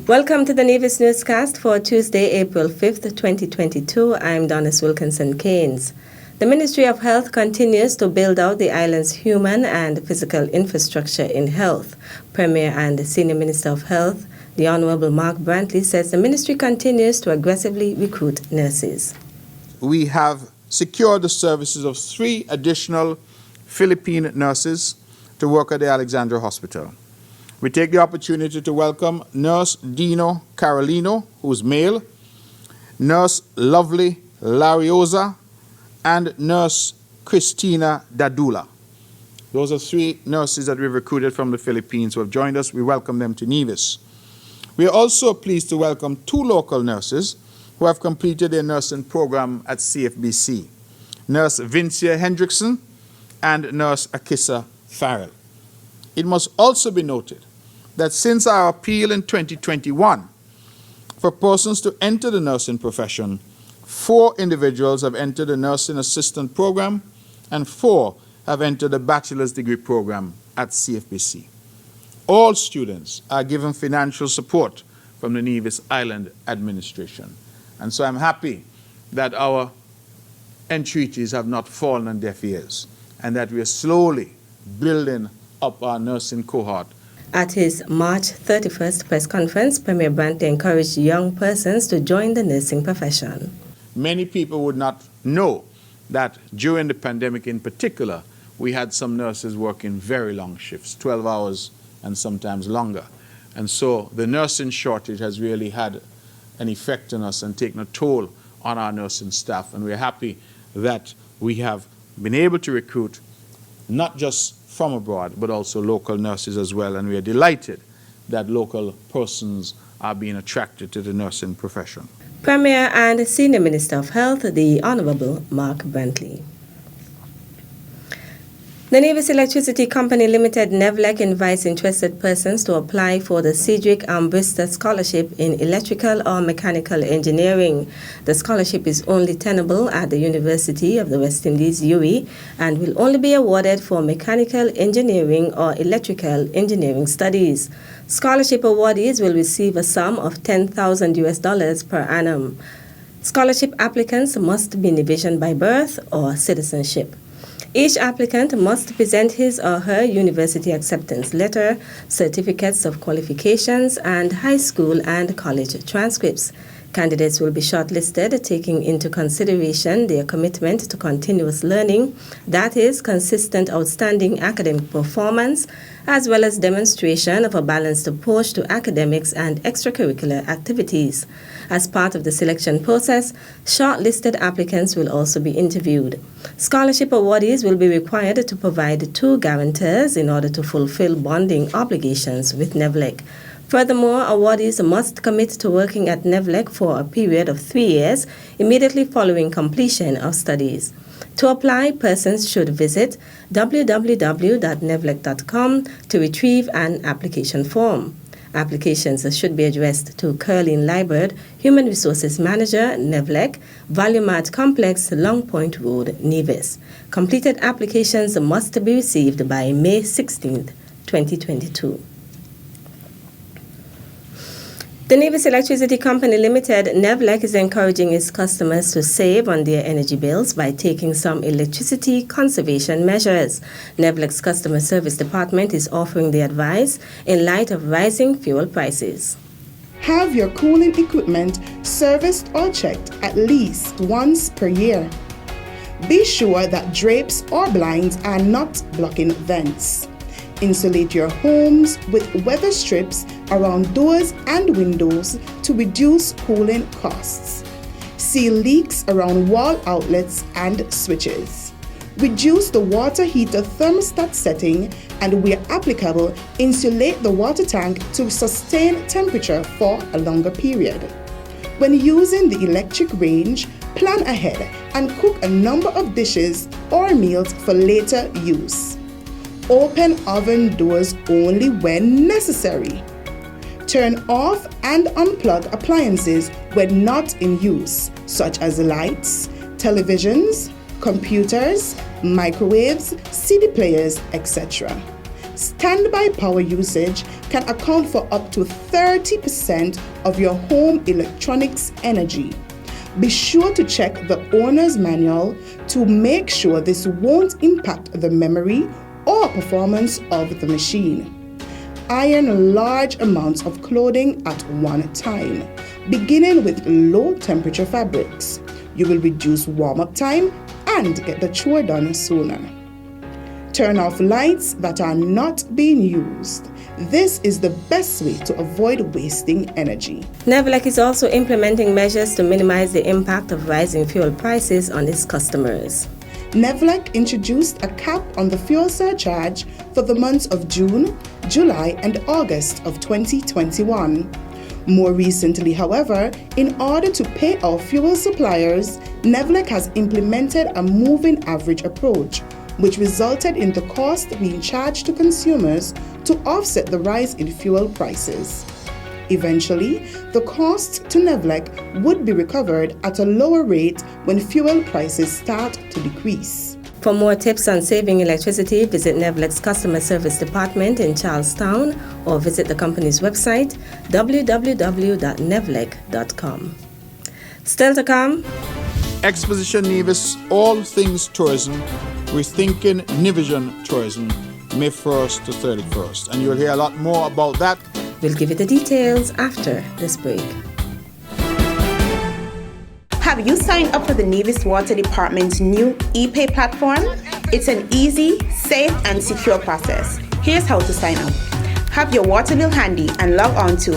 Welcome to the Nevis newscast for Tuesday, April 5th, 2022. I'm Donis Wilkinson-Keynes. The Ministry of Health continues to build out the island's human and physical infrastructure in health. Premier and Senior Minister of Health, the Honorable Mark Brantley, says the ministry continues to aggressively recruit nurses. We have secured the services of 3 additional Philippine nurses to work at the Alexandra Hospital. We take the opportunity to welcome Nurse Dino Carolino, who's male, Nurse Lovely Lariosa, and Nurse Christina Dadula. Those are 3 nurses that we've recruited from the Philippines who have joined us. We welcome them to Nevis. We are also pleased to welcome 2 local nurses who have completed their nursing program at CFBC, Nurse Vincia Hendrickson and Nurse Akissa Farrell. It must also be noted that since our appeal in 2021 for persons to enter the nursing profession, 4 individuals have entered the nursing assistant program and 4 have entered the bachelor's degree program at CFBC. All students are given financial support from the Nevis Island Administration. And so I'm happy that our entreaties have not fallen on deaf ears and that we are slowly building up our nursing cohort. At his March 31st press conference, Premier Brantley encouraged young persons to join the nursing profession. Many people would not know that during the pandemic in particular, we had some nurses working very long shifts, 12 hours and sometimes longer. And so the nursing shortage has really had an effect on us and taken a toll on our nursing staff. And we're happy that we have been able to recruit not just from abroad, but also local nurses as well. And we are delighted that local persons are being attracted to the nursing profession. Premier and Senior Minister of Health, the Honorable Mark Brantley. The Nevis Electricity Company Limited NEVLEC invites interested persons to apply for the Cedric Ambrista Scholarship in Electrical or Mechanical Engineering. The scholarship is only tenable at the University of the West Indies, UWI, and will only be awarded for mechanical engineering or electrical engineering studies. Scholarship awardees will receive a sum of $10,000 per annum. Scholarship applicants must be Nevisian by birth or citizenship. Each applicant must present his or her university acceptance letter, certificates of qualifications, and high school and college transcripts. Candidates will be shortlisted taking into consideration their commitment to continuous learning, that is, consistent outstanding academic performance, as well as demonstration of a balanced approach to academics and extracurricular activities. As part of the selection process, shortlisted applicants will also be interviewed. Scholarship awardees will be required to provide 2 guarantors in order to fulfill bonding obligations with NEVLEC. Furthermore, awardees must commit to working at NEVLEC for a period of 3 years immediately following completion of studies. To apply, persons should visit www.nevlec.com to retrieve an application form. Applications should be addressed to Curleen Liebert, Human Resources Manager, NEVLEC, Volumat Complex, Long Point Road, Nevis. Completed applications must be received by May 16, 2022. The Nevis Electricity Company Limited, NEVLEC, is encouraging its customers to save on their energy bills by taking some electricity conservation measures. NEVLEC's Customer Service Department is offering the advice in light of rising fuel prices. Have your cooling equipment serviced or checked at least once per year. Be sure that drapes or blinds are not blocking vents. Insulate your homes with weather strips around doors and windows to reduce cooling costs. Seal leaks around wall outlets and switches. Reduce the water heater thermostat setting and, where applicable, insulate the water tank to sustain temperature for a longer period. When using the electric range, plan ahead and cook a number of dishes or meals for later use. Open oven doors only when necessary. Turn off and unplug appliances when not in use, such as lights, televisions, computers, microwaves, CD players, etc. Standby power usage can account for up to 30% of your home electronics energy. Be sure to check the owner's manual to make sure this won't impact the memory or performance of the machine. Iron large amounts of clothing at one time, beginning with low temperature fabrics. You will reduce warm-up time and get the chore done sooner. Turn off lights that are not being used. This is the best way to avoid wasting energy. NEVLEC is also implementing measures to minimize the impact of rising fuel prices on its customers. NEVLEC introduced a cap on the fuel surcharge for the months of June, July, and August of 2021. More recently, however, in order to pay our fuel suppliers, NEVLEC has implemented a moving average approach, which resulted in the cost being charged to consumers to offset the rise in fuel prices. Eventually, the cost to NEVLEC would be recovered at a lower rate when fuel prices start to decrease. For more tips on saving electricity, visit NEVLEC's Customer Service Department in Charlestown or visit the company's website www.nevlec.com. Still to come, Exposition Nevis, all things tourism, rethinking Nivision tourism, May 1st to 31st. And you'll hear a lot more about that. we'll give you the details after this break. Have you signed up for the Nevis Water Department's new ePay platform? It's an easy, safe, and secure process. Here's how to sign up. Have your water bill handy and log on to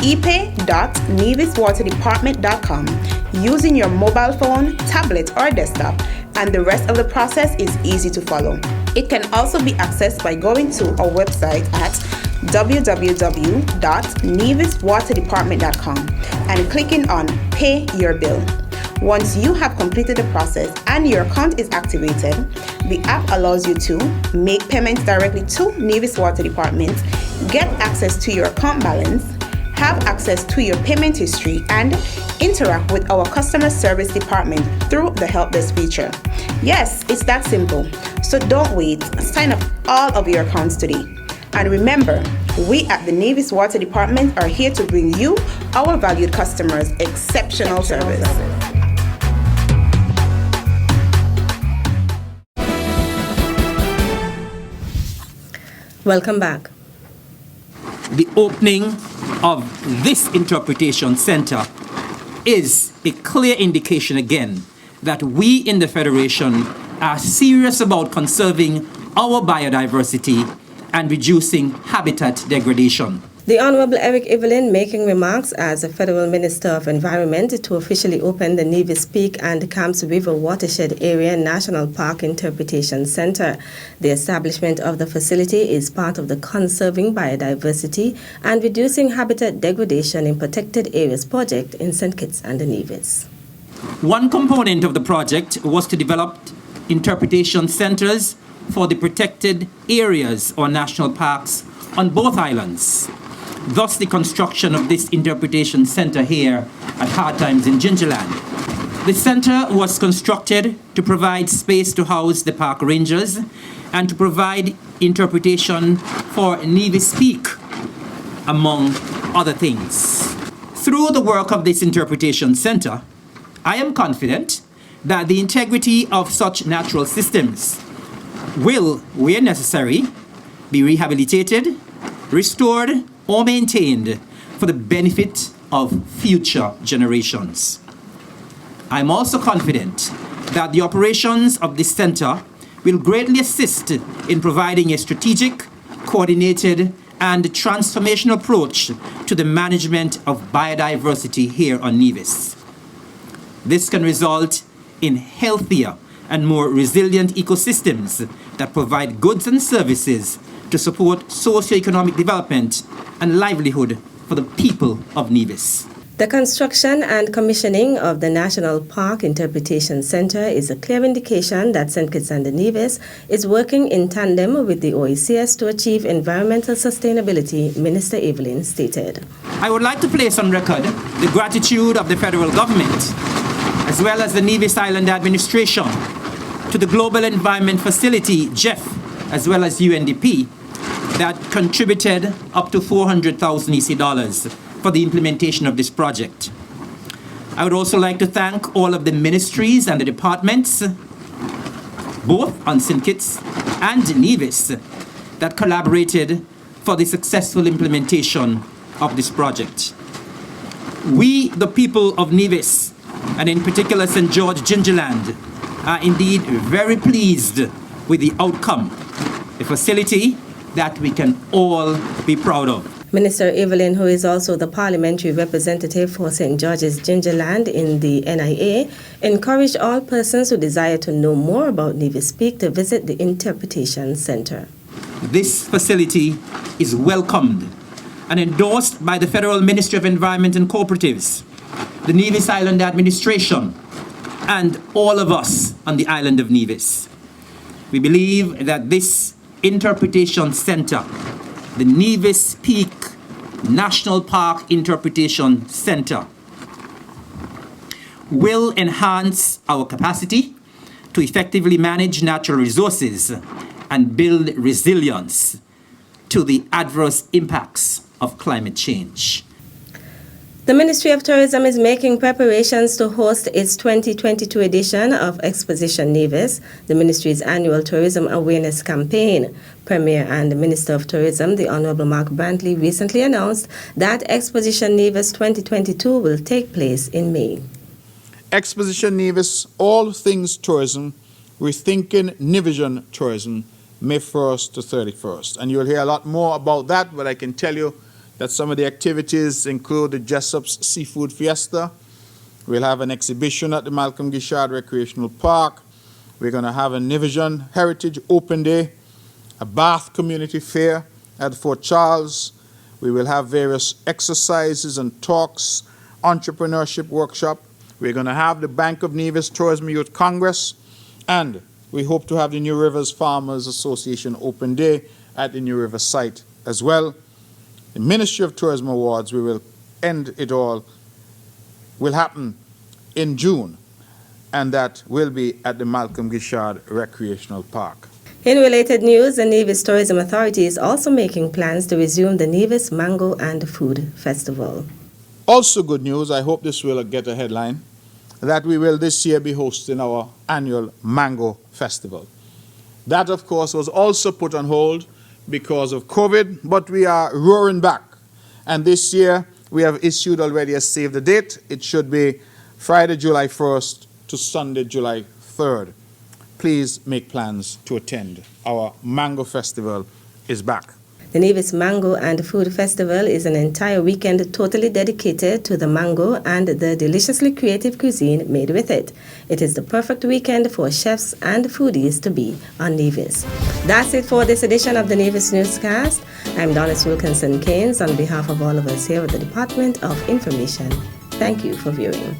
epay.neviswaterdepartment.com using your mobile phone, tablet, or desktop, and the rest of the process is easy to follow. It can also be accessed by going to our website at www.neviswaterdepartment.com and clicking on Pay Your Bill. Once you have completed the process and your account is activated, the app allows you to make payments directly to Nevis Water Department, get access to your account balance, have access to your payment history, and interact with our customer service department through the help desk feature. Yes, it's that simple. So don't wait. Sign up all of your accounts today. And remember, we at the Nevis Water Department are here to bring you, our valued customers, exceptional service. Welcome back. The opening of this interpretation center is a clear indication again that we in the Federation are serious about conserving our biodiversity and reducing habitat degradation. The Honorable Eric Evelyn making remarks as the Federal Minister of Environment to officially open the Nevis Peak and Camps River Watershed Area National Park Interpretation Center. The establishment of the facility is part of the Conserving Biodiversity and Reducing Habitat Degradation in Protected Areas project in St. Kitts and Nevis. One component of the project was to develop interpretation centers for the protected areas or national parks on both islands. Thus, the construction of this interpretation center here at Hard Times in Gingerland. The center was constructed to provide space to house the park rangers and to provide interpretation for Nevis Peak, among other things. Through the work of this interpretation center, I am confident that the integrity of such natural systems will, where necessary, be rehabilitated, restored, or maintained for the benefit of future generations. I am also confident that the operations of this center will greatly assist in providing a strategic, coordinated, and transformational approach to the management of biodiversity here on Nevis. This can result in healthier and more resilient ecosystems that provide goods and services to support socio-economic development and livelihood for the people of Nevis. The construction and commissioning of the National Park Interpretation Center is a clear indication that St. Kitts and Nevis is working in tandem with the OECS to achieve environmental sustainability, Minister Evelyn stated. I would like to place on record the gratitude of the federal government, as well as the Nevis Island Administration, to the Global Environment Facility, GEF, as well as UNDP, that contributed up to 400,000 EC dollars for the implementation of this project. I would also like to thank all of the ministries and the departments, both on St. Kitts and Nevis, that collaborated for the successful implementation of this project. We, the people of Nevis, and in particular St. George Gingerland, are indeed very pleased with the outcome, a facility that we can all be proud of. Minister Evelyn, who is also the parliamentary representative for St. George's Gingerland in the NIA, encouraged all persons who desire to know more about Nevis Peak to visit the Interpretation Center. This facility is welcomed and endorsed by the Federal Ministry of Environment and Cooperatives, the Nevis Island Administration, and all of us on the island of Nevis. We believe that this Interpretation Center, the Nevis Peak National Park Interpretation Center, will enhance our capacity to effectively manage natural resources and build resilience to the adverse impacts of climate change. The Ministry of Tourism is making preparations to host its 2022 edition of Exposition Nevis, the Ministry's annual tourism awareness campaign. Premier and Minister of Tourism, the Honorable Mark Brantley, recently announced that Exposition Nevis 2022 will take place in May. Exposition Nevis, all things tourism, rethinking Nevision tourism, May 1st to 31st. And you'll hear a lot more about that, but I can tell you that some of the activities include the Jessup's Seafood Fiesta. We'll have an exhibition at the Malcolm Gishard Recreational Park. We're going to have a Nevision Heritage Open Day, a Bath Community Fair at Fort Charles. We will have various exercises and talks, entrepreneurship workshop. We're going to have the Bank of Nevis Tourism Youth Congress, and we hope to have the New Rivers Farmers Association Open Day at the New River site as well. The Ministry of Tourism Awards, we will end it all, will happen in June, and that will be at the Malcolm Gishard Recreational Park. In related news, the Nevis Tourism Authority is also making plans to resume the Nevis Mango and Food Festival. Also good news, I hope this will get a headline, that we will this year be hosting our annual Mango Festival. That, of course, was also put on hold because of COVID, but we are roaring back. And this year, we have issued already a save the date. It should be Friday, July 1st to Sunday, July 3rd. Please make plans to attend. Our Mango Festival is back. The Nevis Mango and Food Festival is an entire weekend totally dedicated to the mango and the deliciously creative cuisine made with it. It is the perfect weekend for chefs and foodies to be on Nevis. That's it for this edition of the Nevis Newscast. I'm Donis Wilkinson Keynes on behalf of all of us here at the Department of Information. Thank you for viewing.